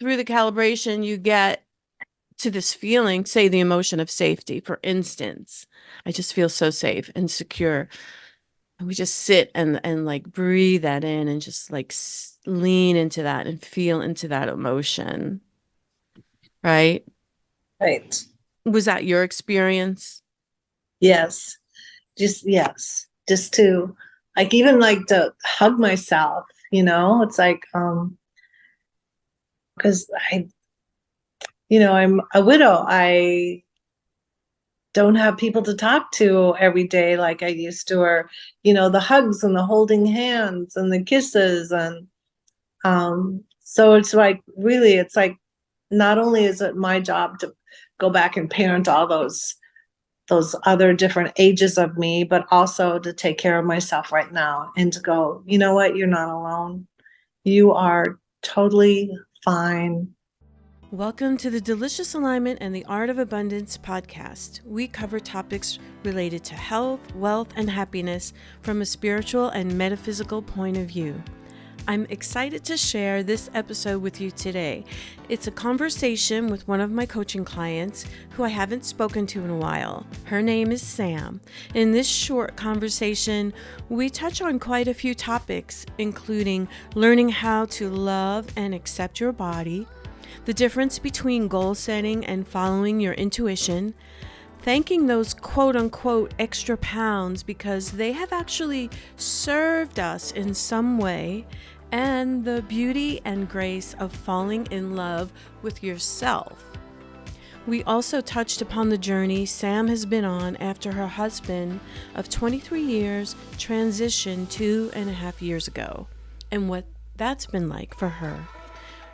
through the calibration, you get to this feeling, say the emotion of safety, for instance. I just feel so safe and secure. And we just sit and like breathe that in and just like lean into that and feel into that emotion, right? Right. Was that your experience? Yes. Yes. Just to like even like to hug myself, it's like because I'm a widow. I don't have people to talk to every day like I used to, or the hugs and the holding hands and the kisses. And so it's like really it's like not only is it my job to go back and parent all those other different ages of me, but also to take care of myself right now and to go, you know what, you're not alone. You are totally fine. Welcome to the Delicious Alignment and the Art of Abundance podcast. We cover topics related to health, wealth, and happiness from a spiritual and metaphysical point of view. I'm excited to share this episode with you today. It's a conversation with one of my coaching clients who I haven't spoken to in a while. Her name is Sam. In this short conversation, we touch on quite a few topics, including learning how to love and accept your body, the difference between goal setting and following your intuition, thanking those quote unquote extra pounds because they have actually served us in some way, and the beauty and grace of falling in love with yourself. We also touched upon the journey Sam has been on after her husband of 23 years transitioned 2.5 years ago, and what that's been like for her.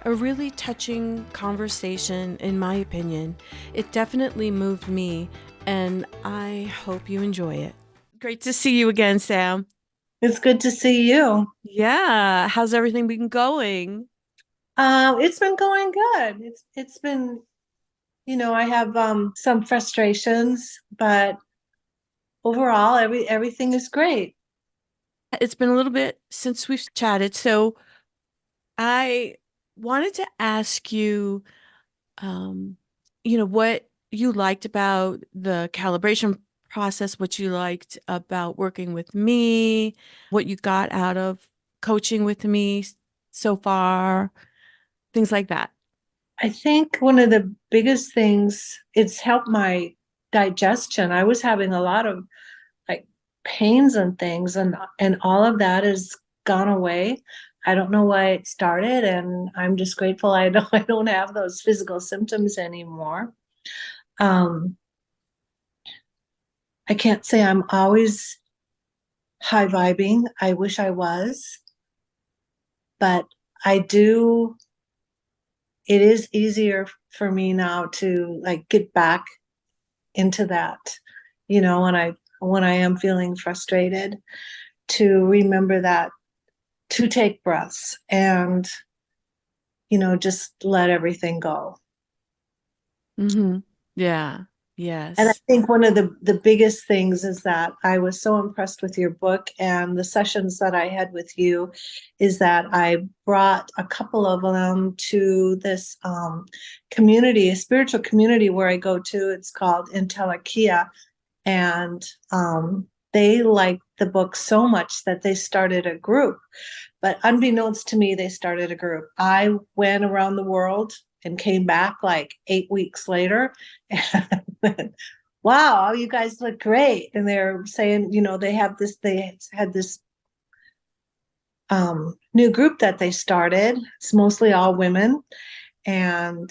A really touching conversation, in my opinion. It definitely moved me, and I hope you enjoy it. Great to see you again, Sam. It's good to see you. Yeah, how's everything been going? It's been going good. It's been, I have some frustrations, but overall everything is great. It's been a little bit since we've chatted, so I wanted to ask you, um, what you liked about the calibration process, what you liked about working with me, what you got out of coaching with me so far, things like that. I think one of the biggest things, it's helped my digestion. I was having a lot of like pains and things, and all of that has gone away. I don't know why it started, and I'm just grateful I don't have those physical symptoms anymore. Um, I can't say I'm always high vibing. I wish I was, but I do. It is easier for me now to like get back into that, when I am feeling frustrated, to remember that, to take breaths and just let everything go. Mm-hmm. Yeah. And I Yes. think one of the biggest things is that I was so impressed with your book and the sessions that I had with you, is that I brought a couple of them to this community, a spiritual community where I go to. It's called Intelekia. And they liked the book so much that they started a group. But unbeknownst to me, they started a group. I went around the world and came back like 8 weeks later. And wow, you guys look great. And they're saying, they had this new group that they started. It's mostly all women. And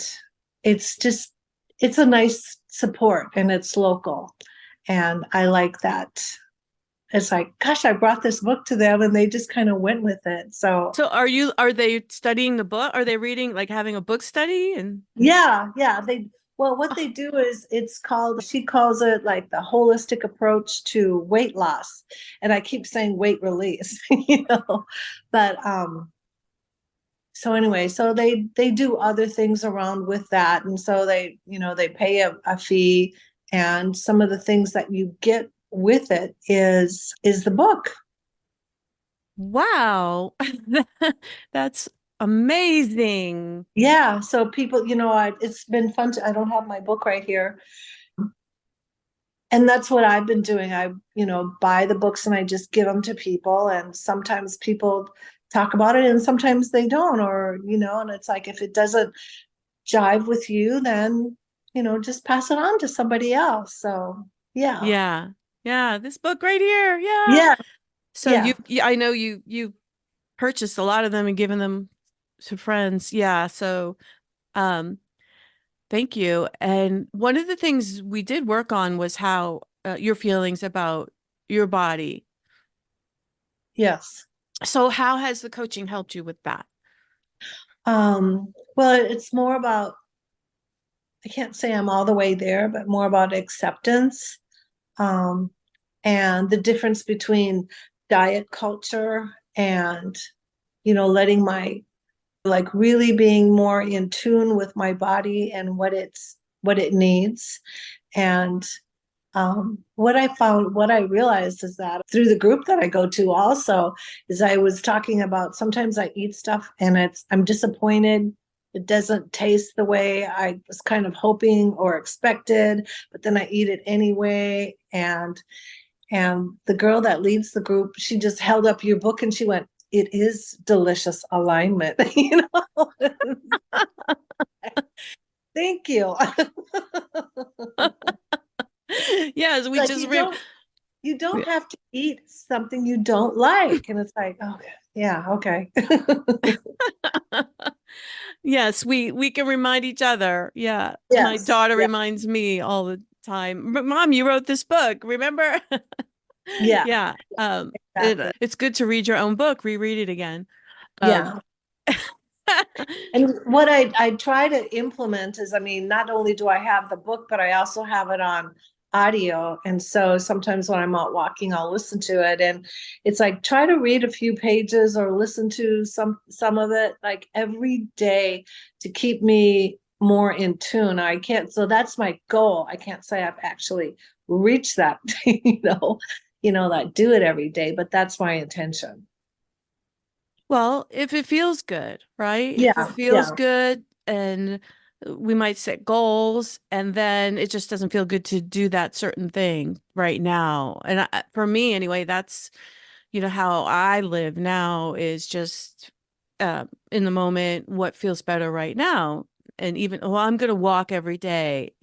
it's just, it's a nice support and it's local. And I like that. It's like, gosh, I brought this book to them and they just kind of went with it. So So are they studying the book? Are they reading, like having a book study? And yeah, well, what they do is she calls it like the holistic approach to weight loss. And I keep saying weight release, but so anyway, so they do other things around with that. And so they pay a fee, and some of the things that you get with it is the book. wow. That's amazing. Yeah. So people, it's been fun I don't have my book right here. And that's what I've been doing. I, buy the books and I just give them to people. And sometimes people talk about it and sometimes they don't, or, and it's like, if it doesn't jive with you, then, just pass it on to somebody else. So, yeah. Yeah. Yeah. This book right here. Yeah. Yeah. So Yeah. I know you purchased a lot of them and given them to friends. Yeah. So, um, thank you. And one of the things we did work on was how your feelings about your body. Yes. So how has the coaching helped you with that? Well, it's more about, I can't say I'm all the way there, but more about acceptance, um, and the difference between diet culture and, letting like really being more in tune with my body and what it needs. And what I realized is that through the group that I go to also is I was talking about sometimes I eat stuff and I'm disappointed. It doesn't taste the way I was kind of hoping or expected, but then I eat it anyway. And the girl that leads the group, she just held up your book and she went, "It is delicious alignment." Thank you. Yes, we Like just you don't have to eat something you don't like. And it's like, okay, yeah, okay. yes, we can remind each other. Yeah. My Yes. daughter Yeah. reminds me all the time. But Mom, you wrote this book, remember? Yeah. Yeah. Exactly. It's good to read your own book, reread it again. Um Yeah. And what I try to implement is, I mean, not only do I have the book, but I also have it on audio. And so sometimes when I'm out walking, I'll listen to it. And it's like try to read a few pages or listen to some of it like every day to keep me more in tune. I can't, so that's my goal. I can't say I've actually reached that, that do it every day, but that's my intention. Well, if it feels good, right? If it Yeah, feels yeah, good, and we might set goals and then it just doesn't feel good to do that certain thing right now. And for me anyway, that's how I live now is just in the moment, what feels better right now. And even, well, I'm going to walk every day,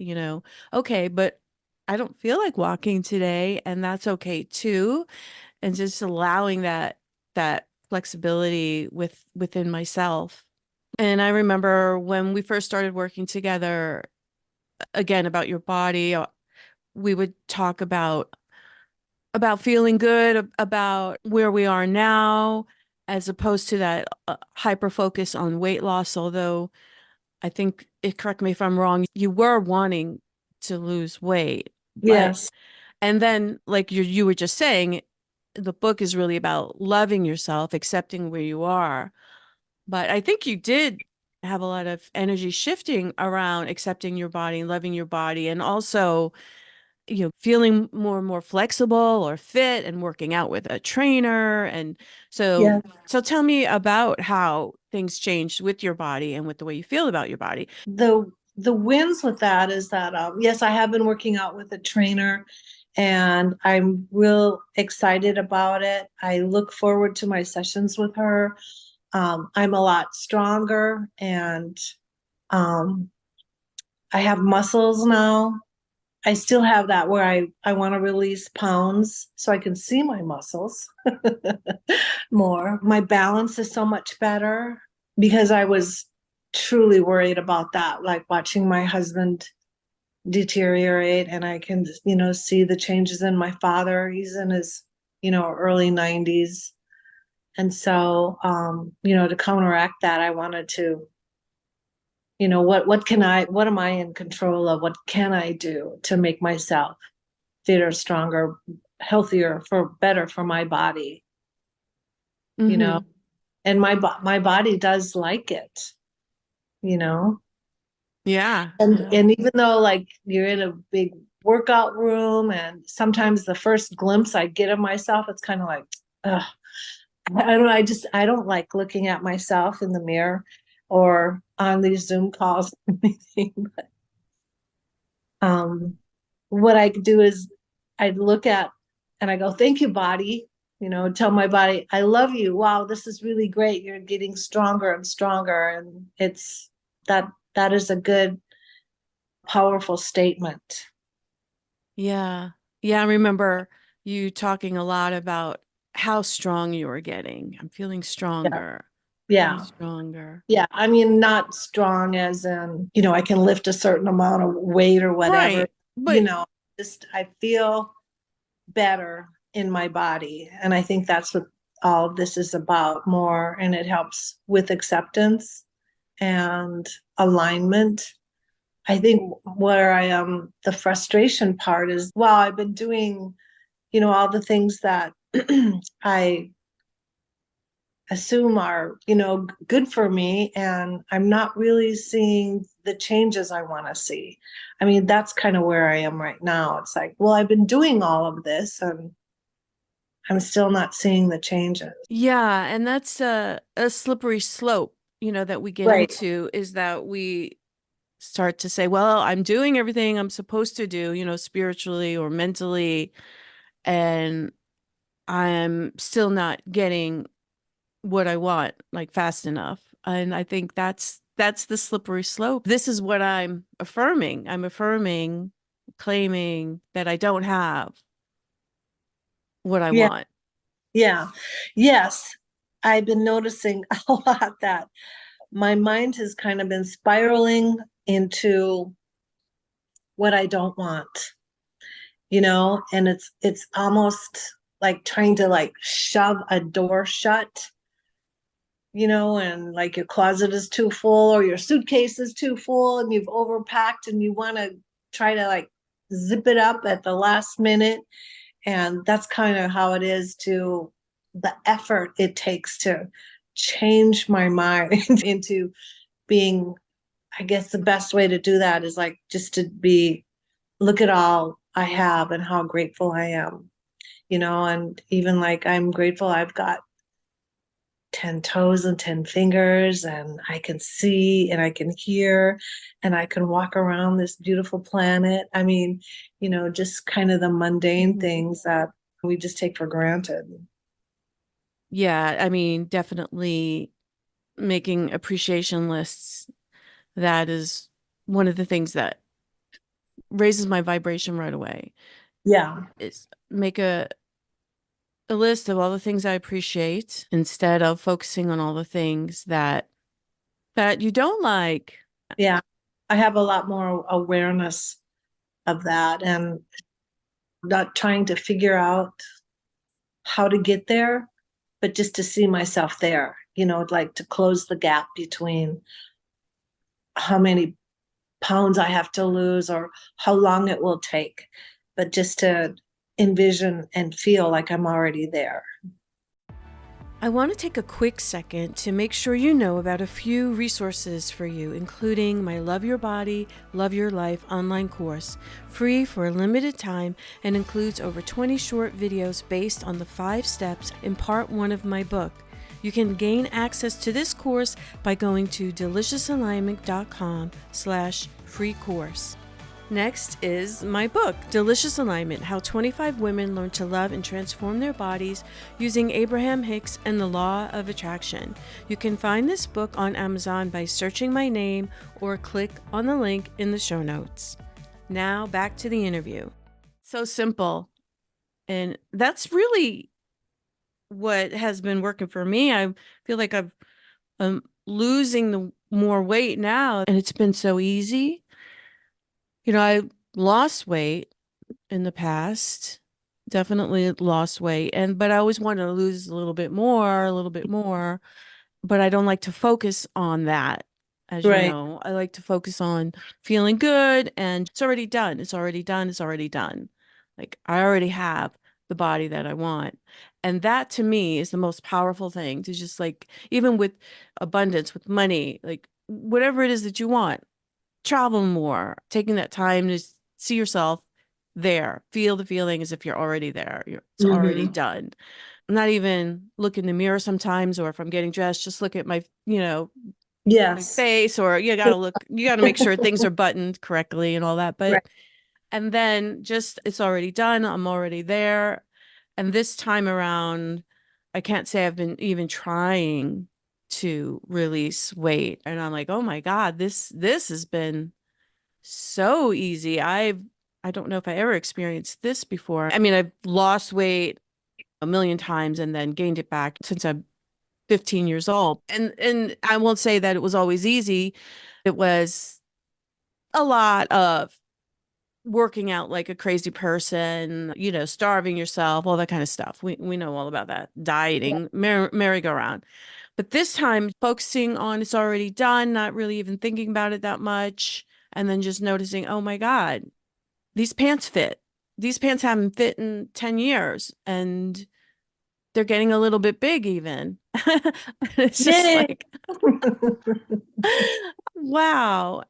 okay, but I don't feel like walking today, and that's okay too. And just allowing that flexibility within myself. And I remember when we first started working together, again, about your body, we would talk about feeling good about where we are now, as opposed to that hyper focus on weight loss. Although I think, correct me if I'm wrong, you were wanting to lose weight, but yes, and then like you were just saying, the book is really about loving yourself, accepting where you are. But I think you did have a lot of energy shifting around accepting your body and loving your body, and also, feeling more and more flexible or fit and working out with a trainer. And so, yes. tell me about how things changed with your body and with the way you feel about your body. The wins with that is that yes, I have been working out with a trainer and I'm real excited about it. I look forward to my sessions with her. I'm a lot stronger and um, I have muscles now. I still have that where I want to release pounds so I can see my muscles more. My balance is so much better because I was truly worried about that, like watching my husband deteriorate. And I can, see the changes in my father. He's in his, early 90s. And so, to counteract that, I wanted to, what am I in control of? What can I do to make myself fitter, stronger, healthier, for better for my body, you know? Hmm. And my body does like it, you know? Yeah, And yeah. and even though like you're in a big workout room and sometimes the first glimpse I get of myself, it's kind of like, ugh, I don't like looking at myself in the mirror or on these Zoom calls or anything. But what I do is I look at and I go, thank you, body. Tell my body, I love you. Wow, this is really great. You're getting stronger and stronger. And that is a good, powerful statement. Yeah. Yeah. I remember you talking a lot about how strong you were getting. I'm feeling Yeah. stronger, feeling Yeah. stronger. Yeah. I mean, not strong as in, I can lift a certain amount of weight or whatever. Right. You But know, just I feel better in my body. And I think that's what all this is about more. And it helps with acceptance and alignment. I think where I am, the frustration part is, well, I've been doing, all the things that I assume are, good for me. And I'm not really seeing the changes I want to see. I mean, that's kind of where I am right now. It's like, well, I've been doing all of this and I'm still not seeing the changes. yeah, and that's a slippery slope, that we get Right. into is that we start to say, well, I'm doing everything I'm supposed to do, spiritually or mentally, and I'm still not getting what I want like fast enough. And I think that's the slippery slope. This is what I'm affirming. I'm affirming, claiming that I don't have what I Yeah. want. Yeah. Yes. I've been noticing a lot that my mind has kind of been spiraling into what I don't want, and it's almost like trying to like shove a door shut, and like your closet is too full or your suitcase is too full and you've overpacked and you want to try to like zip it up at the last minute. And that's kind of how it is to the effort it takes to change my mind into being, I guess the best way to do that is like just to be, look at all I have and how grateful I am, and even like I'm grateful I've got 10 toes and 10 fingers, and I can see and I can hear and I can walk around this beautiful planet. I mean, just kind of the mundane Mhm. things that we just take for granted. Yeah, I mean, definitely making appreciation lists. That is one of the things that raises my vibration right away. Yeah. Is make a list of all the things I appreciate instead of focusing on all the things that you don't like. Yeah. I have a lot more awareness of that and not trying to figure out how to get there, but just to see myself there, like to close the gap between how many pounds I have to lose or how long it will take, but just to envision and feel like I'm already there. I want to take a quick second to make sure you know about a few resources for you, including my Love Your Body, Love Your Life online course, free for a limited time and includes over 20 short videos based on the 5 steps in part 1 of my book. You can gain access to this course by going to deliciousalignment.com/free course. Next is my book, Delicious Alignment: How 25 Women Learn to Love and Transform Their Bodies Using Abraham Hicks and the Law of Attraction. You can find this book on Amazon by searching my name or click on the link in the show notes. Now back to the interview. So simple. And that's really what has been working for me. I feel like I'm losing the more weight now, and it's been so easy. I lost weight in the past, definitely lost weight, but I always wanted to lose a little bit more, but I don't like to focus on that. As you Right. know, I like to focus on feeling good and it's already done. It's already done. It's already done. Like I already have the body that I want. And that to me is the most powerful thing to just like, even with abundance, with money, like whatever it is that you want, travel more, taking that time to see yourself there, feel the feeling as if you're already there. It's already Mm-hmm. done. not even look in the mirror sometimes, or if I'm getting dressed, just look at my, my Yes. face, or you got to make sure things are buttoned correctly and all that. Right. And then just it's already done. I'm already there. And this time around, I can't say I've been even trying to release weight. And I'm like, oh my God, this has been so easy. I don't know if I ever experienced this before. I mean, I've lost weight a million times and then gained it back since I'm 15 years old. And I won't say that it was always easy. It was a lot of working out like a crazy person, starving yourself, all that kind of stuff. We know all about that. Yeah. Dieting, merry-go-round. But this time, focusing on it's already done, not really even thinking about it that much, and then just noticing, oh my God, these pants fit. These pants haven't fit in 10 years, and they're getting a little bit big even. It's just Yay. like, wow.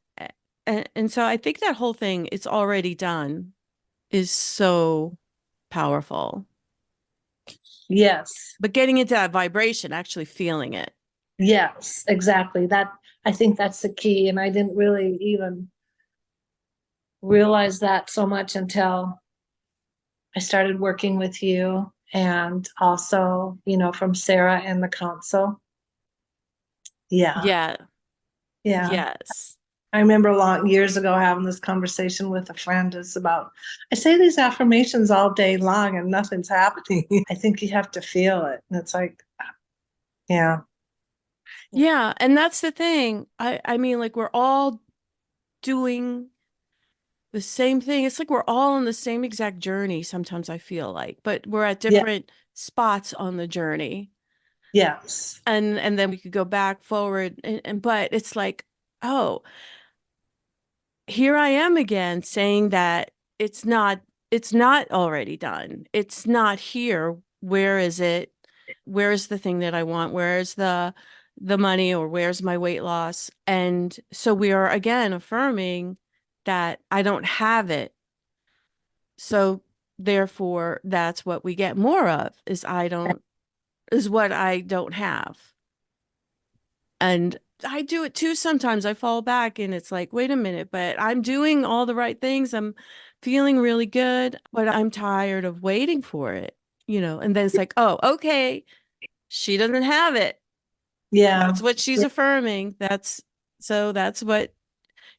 And so I think that whole thing, it's already done, is so powerful. Yes. But getting into that vibration, actually feeling it. Yes, exactly. I think that's the key. And I didn't really even realize that so much until I started working with you and also, from Sarah and the council. Yeah. Yeah. Yeah. Yes. I remember long years ago having this conversation with a friend. It's about, I say these affirmations all day long and nothing's happening. I think you have to feel it. And it's like, yeah. Yeah. And that's the thing. I mean, like we're all doing the same thing. It's like we're all on the same exact journey, sometimes I feel like, but we're at Yeah. different spots on the journey. Yes. And then we could go back forward and but it's like, oh, here I am again saying that it's not already done. It's not here. Where is it? Where is the thing that I want? Where is the money, or where's my weight loss? And so we are again affirming that I don't have it. So therefore that's what we get more of, is what I don't have. And I do it too sometimes. I fall back and it's like, wait a minute, but I'm doing all the right things. I'm feeling really good, but I'm tired of waiting for it, And then it's like, oh, okay, she doesn't have it. Yeah. That's what she's affirming. That's what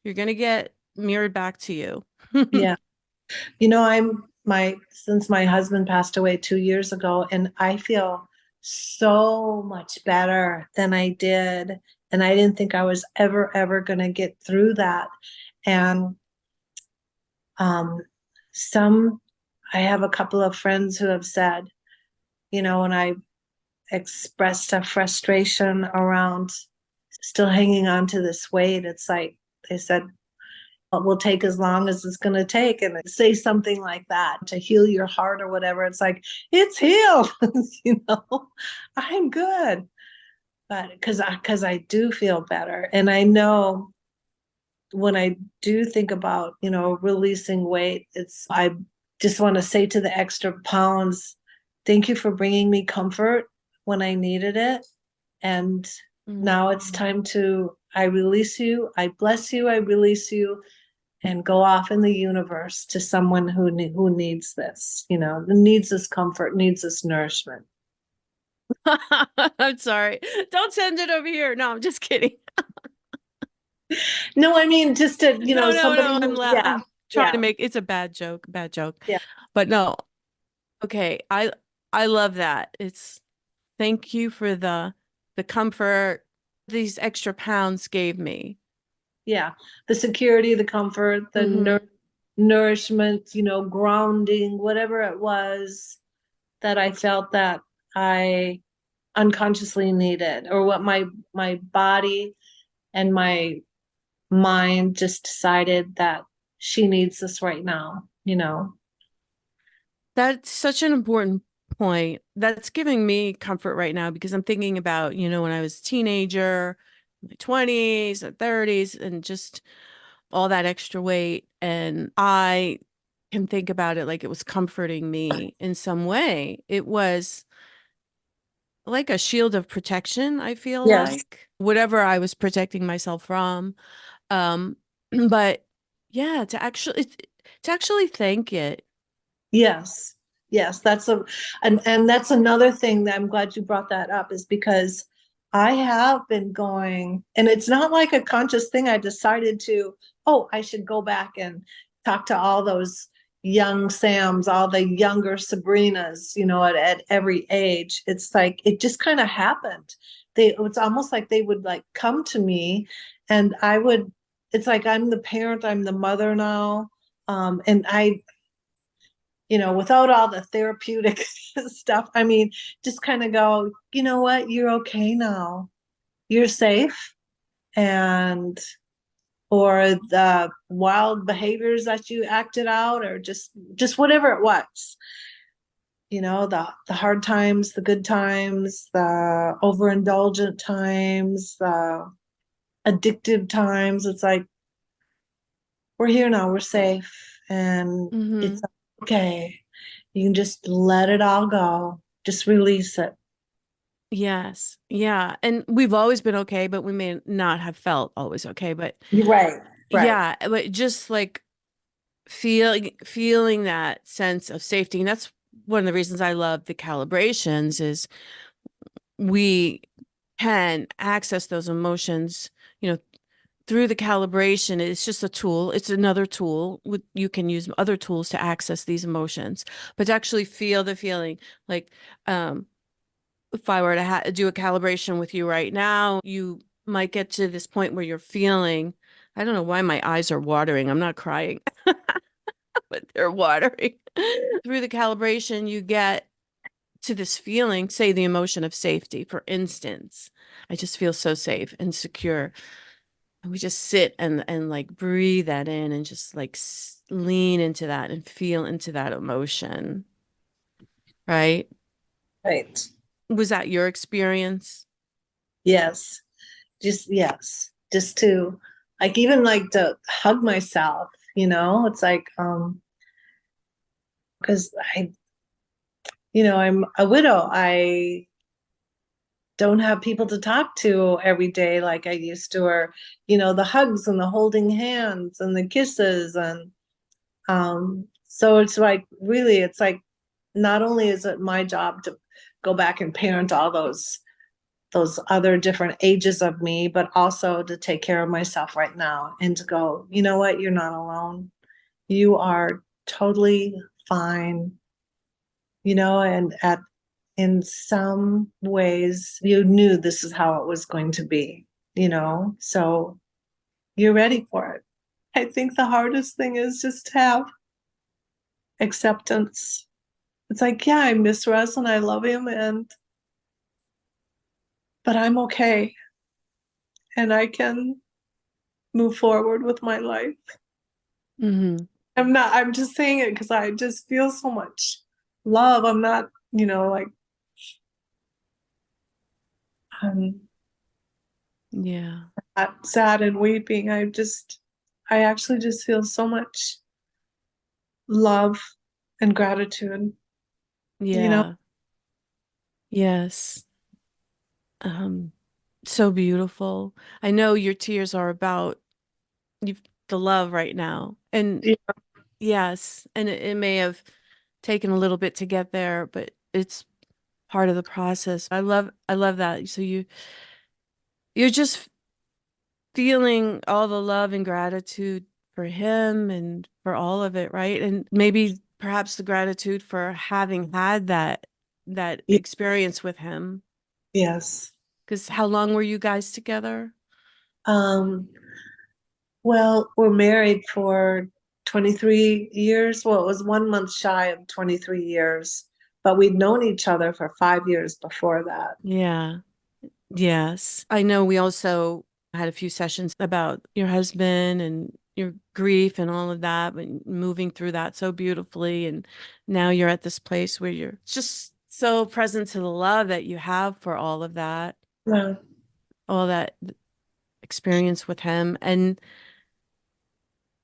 you're going to get mirrored back to you. Yeah. Since my husband passed away 2 years ago, and I feel so much better than I did. And I didn't think I was ever going to get through that. And um, some, I have a couple of friends who have said, when I expressed a frustration around still hanging on to this weight, it's like they said, it will take as long as it's going to take, and say something like that to heal your heart or whatever. It's like, it's healed. I'm good. But because I do feel better, and I know when I do think about releasing weight, I just want to say to the extra pounds, thank you for bringing me comfort when I needed it. And now it's time to, I release you, I bless you, I release you, and go off in the universe to someone who needs this, needs this comfort, needs this nourishment. I'm sorry. Don't send it over here. No, I'm just kidding. No, I mean just to, No, no, somebody no. who, yeah, I'm trying yeah, to make it's a bad joke. yeah, But no, okay. I love that. It's thank you for the comfort these extra pounds gave me. yeah. The security, the comfort, the Hmm. nourishment, grounding, whatever it was that I felt that I unconsciously needed, or what my body and my mind just decided that she needs this right now. That's such an important point. That's giving me comfort right now because I'm thinking about, when I was a teenager, my 20s and 30s, and just all that extra weight. And I can think about it like it was comforting me in some way. It was like a shield of protection, I feel Yes. like. Whatever I was protecting myself from. Um, but yeah, to actually thank it. Yes. Yes, and that's another thing that I'm glad you brought that up is because I have been going, and it's not like a conscious thing. I decided to, oh, I should go back and talk to all those young Sams, all the younger Sabrinas, at every age. It's like it just kind of happened. It's almost like they would like come to me and it's like I'm the parent, I'm the mother now. And without all the therapeutic stuff, I mean, just kind of go, you know what, you're okay now. You're safe. And, or the wild behaviors that you acted out, or just whatever it was, the hard times, the good times, the overindulgent times, the addictive times. It's like, we're here now, we're safe, and it's Hmm. okay. You can just let it all go, just release it. Yes. Yeah. And we've always been okay, but we may not have felt always okay. But You're right, right, yeah, but just like feeling that sense of safety. And that's one of the reasons I love the calibrations is we can access those emotions, you know, through the calibration. It's just a tool. It's another tool. You can use other tools to access these emotions, but to actually feel the feeling, like, if I were to do a calibration with you right now, you might get to this point where you're feeling, I don't know why my eyes are watering. I'm not crying, but they're watering. Through the calibration, you get to this feeling, say the emotion of safety, for instance. I just feel so safe and secure. And we just sit and like breathe that in and just like lean into that and feel into that emotion, right? right. Was that your experience? Yes, yes, just to like even like to hug myself. It's like because I'm a widow. I don't have people to talk to every day like I used to, or the hugs and the holding hands and the kisses, and so it's like really, it's like not only is it my job to go back and parent all those other different ages of me, but also to take care of myself right now and to go, you know what, you're not alone. You are totally fine, and in some ways you knew this is how it was going to be, so you're ready for it. I think the hardest thing is just to have acceptance. It's like, yeah, I miss Russ and I love him, but I'm okay and I can move forward with my life. Hmm. I'm just saying it because I just feel so much love. I'm not, like, I'm Yeah. not sad and weeping. I actually just feel so much love and gratitude, you know? Yeah. Yes. Um, so beautiful. I know your tears are about you the love right now. And Yeah. yes, and it may have taken a little bit to get there, but it's part of the process. I love that. So you're just feeling all the love and gratitude for him and for all of it, right? And maybe perhaps the gratitude for having had that Yeah. experience with him. Yes. Because how long were you guys together? Um, well, we're married for 23 years. Well, it was 1 month shy of 23 years, but we'd known each other for 5 years before that. Yeah. Yes. I know we also had a few sessions about your husband and your grief and all of that, but moving through that so beautifully. And now you're at this place where you're just so present to the love that you have for all of that, Yeah. all that experience with him. And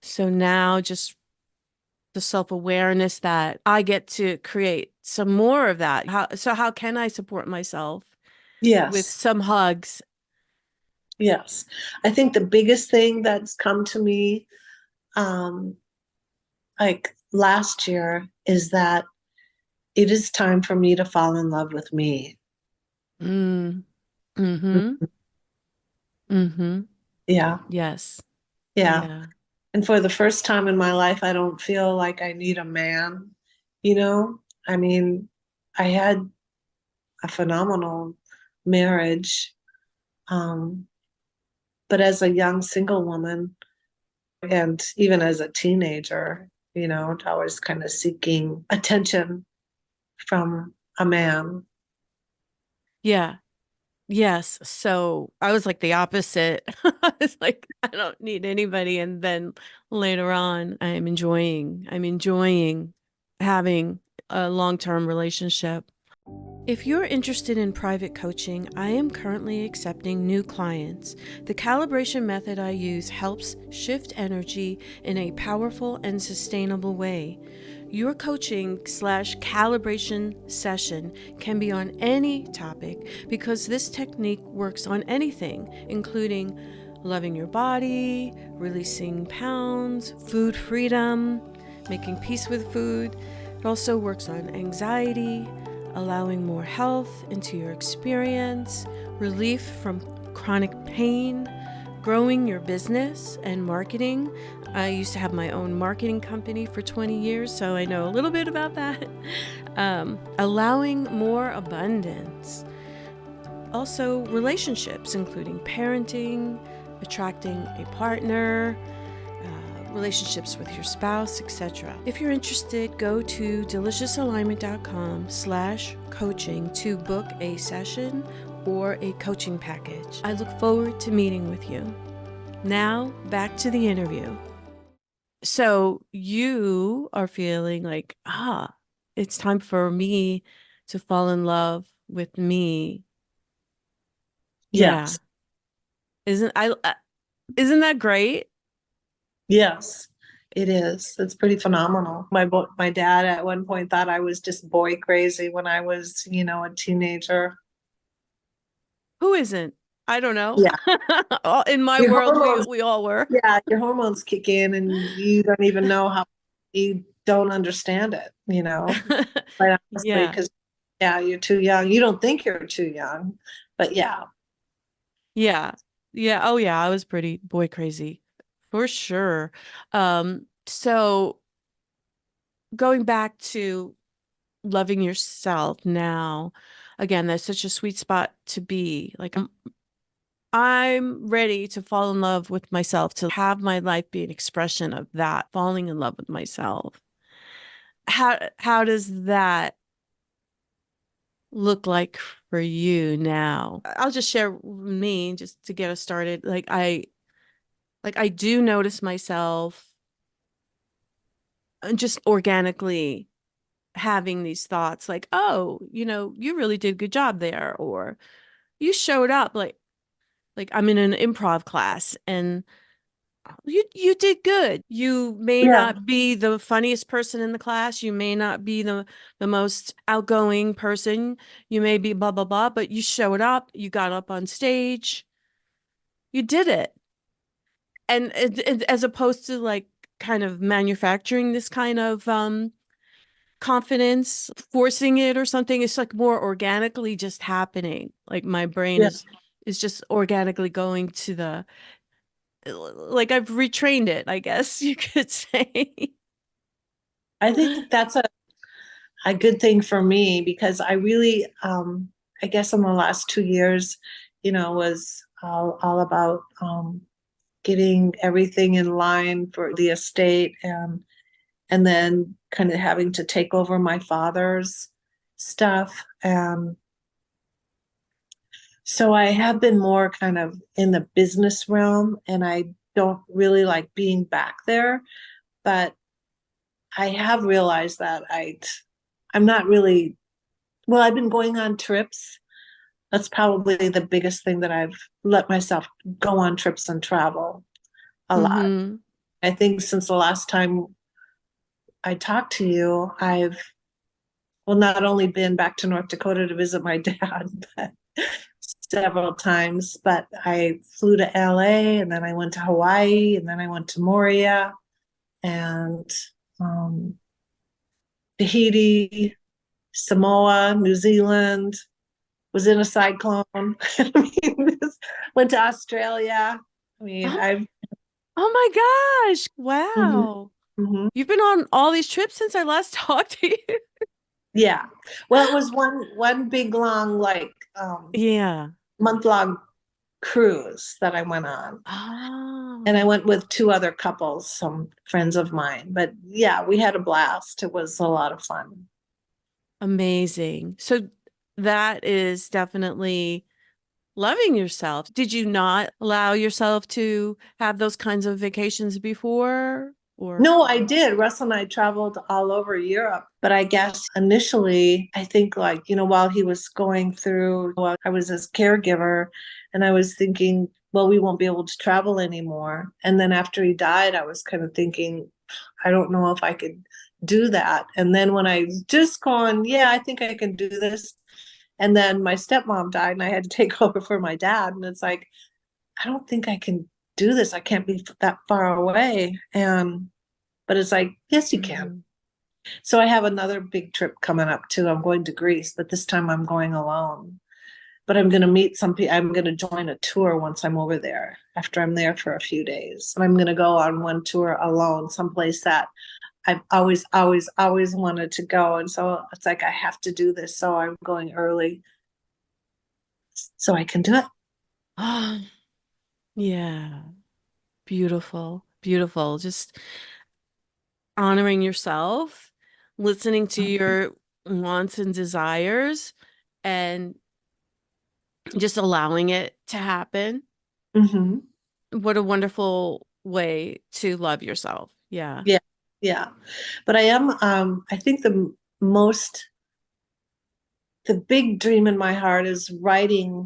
so now just the self-awareness that I get to create some more of that. How can I support myself with Yes. some hugs? Yes. I think the biggest thing that's come to me, um, like last year, is that it is time for me to fall in love with me. Mm. Mm-hmm. Mm-hmm. Yeah. Yes. Yeah. Yeah. And for the first time in my life, I don't feel like I need a man, you know? I mean, I had a phenomenal marriage. Um, but as a young single woman, and even as a teenager, I was kind of seeking attention from a man. Yeah. Yes. So I was like the opposite. I was like, I don't need anybody. And then later on, I'm enjoying having a long-term relationship. If you're interested in private coaching, I am currently accepting new clients. The calibration method I use helps shift energy in a powerful and sustainable way. Your coaching/slash calibration session can be on any topic because this technique works on anything, including loving your body, releasing pounds, food freedom, making peace with food. It also works on anxiety, allowing more health into your experience, relief from chronic pain, growing your business and marketing. I used to have my own marketing company for 20 years, so I know a little bit about that. Allowing more abundance. Also, relationships, including parenting, attracting a partner, relationships with your spouse, etc. If you're interested, go to deliciousalignment.com/coaching to book a session or a coaching package. I look forward to meeting with you. Now, back to the interview. So you are feeling like, it's time for me to fall in love with me. Yeah. Yes. Isn't I isn't that great? Yes, it is. It's pretty phenomenal. My dad at one point thought I was just boy crazy when I was, a teenager. Who isn't? I don't know. Yeah. In my Your world, we hormones, we all were. yeah, your hormones kick in and you don't even know how you don't understand it, quite honestly, Yeah. because yeah, you're too young. You don't think you're too young, but yeah. Yeah. Yeah. Oh yeah, I was pretty boy crazy for sure. So going back to loving yourself now, again, that's such a sweet spot to be. Like I'm ready to fall in love with myself, to have my life be an expression of that, falling in love with myself. How does that look like for you now? I'll just share me just to get us started. Like I do notice myself just organically having these thoughts like, oh, you really did a good job there, or you showed up like I'm in an improv class and you did good. You may Yeah. not be the funniest person in the class, you may not be the most outgoing person, you may be blah blah blah, but you showed up, you got up on stage, you did it. And as opposed to like kind of manufacturing this kind of confidence, forcing it or something, it's like more organically just happening. Like my brain Yeah. is just organically going to the, like I've retrained it, I guess you could say. I think that's a good thing for me because I really, I guess in the last 2 years, was all about getting everything in line for the estate and then kind of having to take over my father's stuff. So I have been more kind of in the business realm and I don't really like being back there, but I have realized that I'm not really well, I've been going on trips. That's probably the biggest thing that I've let myself go on trips and travel a lot. Mm-hmm. I think since the last time I talked to you, I've well not only been back to North Dakota to visit my dad, but several times, but I flew to LA and then I went to Hawaii and then I went to Moria and um, Tahiti, Samoa, New Zealand, was in a cyclone. I mean, went to Australia. I mean, Oh, I've oh my gosh. mhm, Wow. mhm. You've been on all these trips since I last talked to you. Yeah. Well, it was one big long like Yeah. month long cruise that I went on. And I Oh, went with two other couples, some friends of mine. But yeah, we had a blast. It was a lot of fun. amazing. So that is definitely loving yourself. Did you not allow yourself to have those kinds of vacations before? Or, No, I did. Russ and I traveled all over Europe, but I guess initially, I think while he was going through, well, I was his caregiver and I was thinking, well, we won't be able to travel anymore. And then after he died, I was kind of thinking, I don't know if I could do that. And then when I just gone, yeah, I think I can do this. And then my stepmom died and I had to take over for my dad. And it's like, I don't think I can do this. I can't be that far away. And but it's like, yes, you can. Mhm. So I have another big trip coming up too. I'm going to Greece, but this time I'm going alone. But I'm going to meet some people. I'm going to join a tour once I'm over there, after I'm there for a few days. And I'm going to go on one tour alone, someplace that I've always, always, always wanted to go. And so it's like, I have to do this. So I'm going early so I can do it. Oh, yeah. Beautiful. Beautiful. Just honoring yourself, listening to your wants and desires, and just allowing it to happen. Mm-hmm. What a wonderful way to love yourself. Yeah. Yeah. Yeah. But I think most, the big dream in my heart is writing,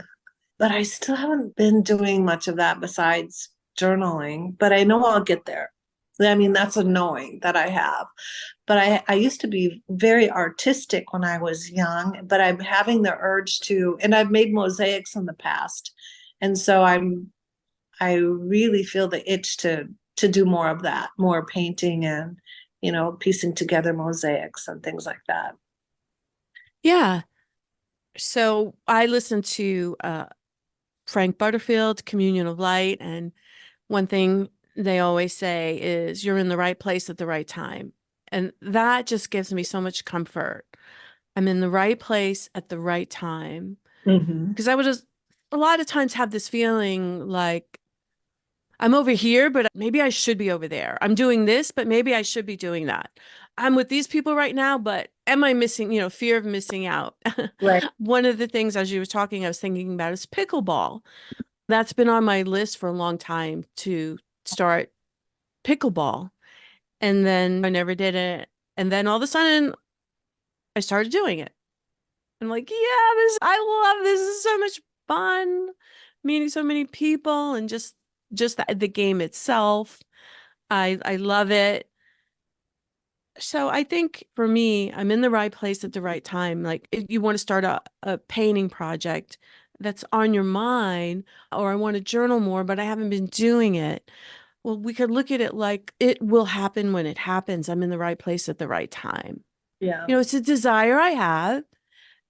but I still haven't been doing much of that besides journaling, but I know I'll get there. I mean, that's a knowing that I have. But I used to be very artistic when I was young, but I'm having the urge to, and I've made mosaics in the past. And so I really feel the itch to do more of that, more painting and, piecing together mosaics and things like that. Yeah. So I listened to Frank Butterfield, Communion of Light, and one thing they always say is you're in the right place at the right time. And that just gives me so much comfort. I'm in the right place at the right time. Mm-hmm. Because I would just a lot of times have this feeling like I'm over here, but maybe I should be over there. I'm doing this, but maybe I should be doing that. I'm with these people right now, but am I missing, fear of missing out? Right. One of the things as you were talking, I was thinking about is pickleball. That's been on my list for a long time to start pickleball. And then I never did it. And then all of a sudden I started doing it. I'm like, yeah, I love this. This is so much fun. Meeting so many people and just the game itself. I love it. So I think for me, I'm in the right place at the right time. Like if you want to start a painting project that's on your mind, or I want to journal more, but I haven't been doing it. Well, we could look at it like it will happen when it happens. I'm in the right place at the right time. Yeah. It's a desire I have.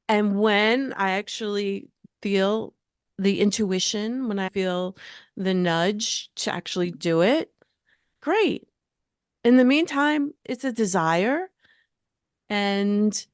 And when I actually feel the intuition, when I feel the nudge to actually do it, great. In the meantime, it's a desire, and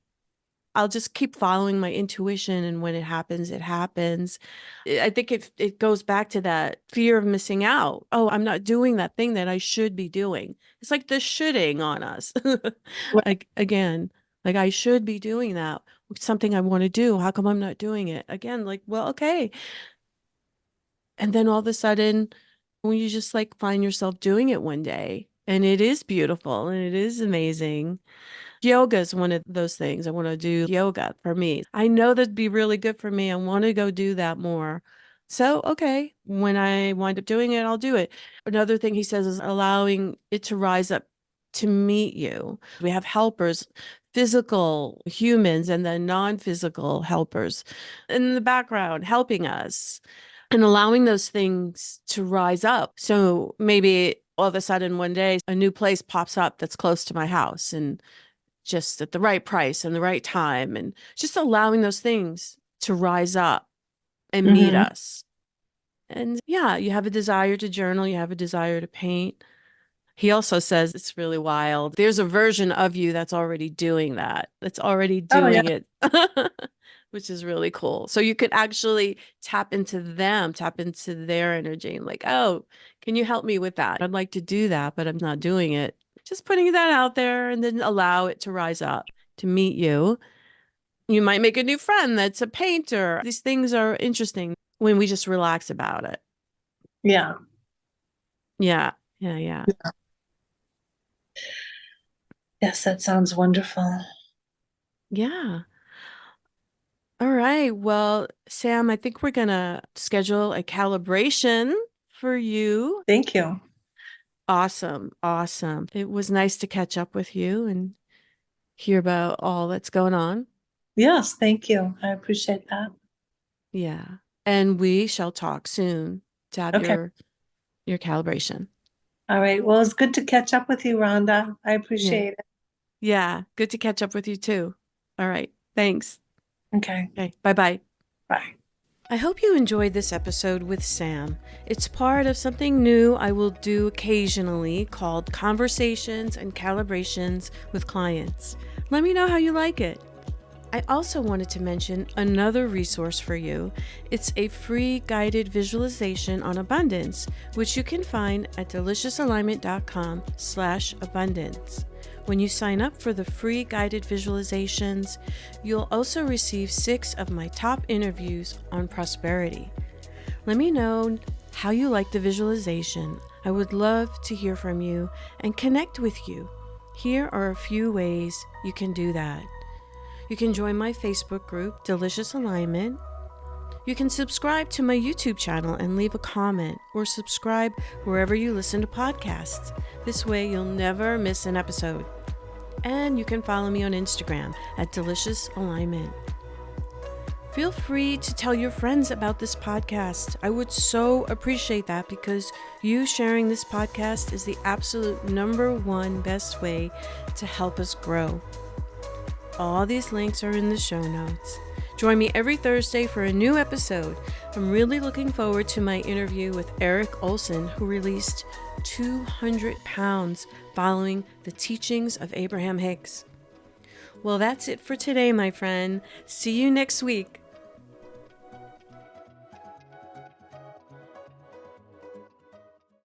I'll just keep following my intuition. And when it happens, it happens. I think it goes back to that fear of missing out. Oh, I'm not doing that thing that I should be doing. It's like the shoulding on us. Right. Like, again, like I should be doing that. It's something I want to do. How come I'm not doing it? Again, like, well, okay. And then all of a sudden, when you just like find yourself doing it one day, and it is beautiful and it is amazing. Yoga is one of those things. I want to do yoga for me. I know that'd be really good for me. I want to go do that more. So, okay, when I wind up doing it, I'll do it. Another thing he says is allowing it to rise up to meet you. We have helpers, physical humans, and then non-physical helpers in the background helping us and allowing those things to rise up. So maybe all of a sudden one day a new place pops up that's close to my house and just at the right price and the right time, and just allowing those things to rise up and meet Mm-hmm. us. And yeah, you have a desire to journal, you have a desire to paint. He also says it's really wild. There's a version of you that's already doing that, that's already Oh, yeah. doing it, which is really cool. So you could actually tap into them, tap into their energy and like, oh, can you help me with that? I'd like to do that, but I'm not doing it. Just putting that out there and then allow it to rise up to meet you. You might make a new friend that's a painter. These things are interesting when we just relax about it. Yeah. Yeah. Yeah. Yeah. Yes, that sounds wonderful. Yeah. All right. Well, Sam, I think we're going to schedule a calibration for you. Thank you. Awesome. Awesome. It was nice to catch up with you and hear about all that's going on. Yes, thank you. I appreciate that. Yeah. And we shall talk soon to have Okay. your calibration. All right. Well, it's good to catch up with you, Rhonda. I Yeah. appreciate it. Yeah. Good to catch up with you too. All right. Thanks. Okay. Okay. Bye-bye. Bye. I hope you enjoyed this episode with Sam. It's part of something new I will do occasionally called Conversations and Calibrations with Clients. Let me know how you like it. I also wanted to mention another resource for you. It's a free guided visualization on abundance, which you can find at deliciousalignment.com/abundance. When you sign up for the free guided visualizations, you'll also receive 6 of my top interviews on prosperity. Let me know how you like the visualization. I would love to hear from you and connect with you. Here are a few ways you can do that. You can join my Facebook group, Delicious Alignment. You can subscribe to my YouTube channel and leave a comment, or subscribe wherever you listen to podcasts. This way you'll never miss an episode. And you can follow me on Instagram at Delicious Alignment. Feel free to tell your friends about this podcast. I would so appreciate that, because you sharing this podcast is the absolute #1 best way to help us grow. All these links are in the show notes. Join me every Thursday for a new episode. I'm really looking forward to my interview with Eric Olson, who released 200 pounds following the teachings of Abraham Hicks. Well, that's it for today, my friend. See you next week.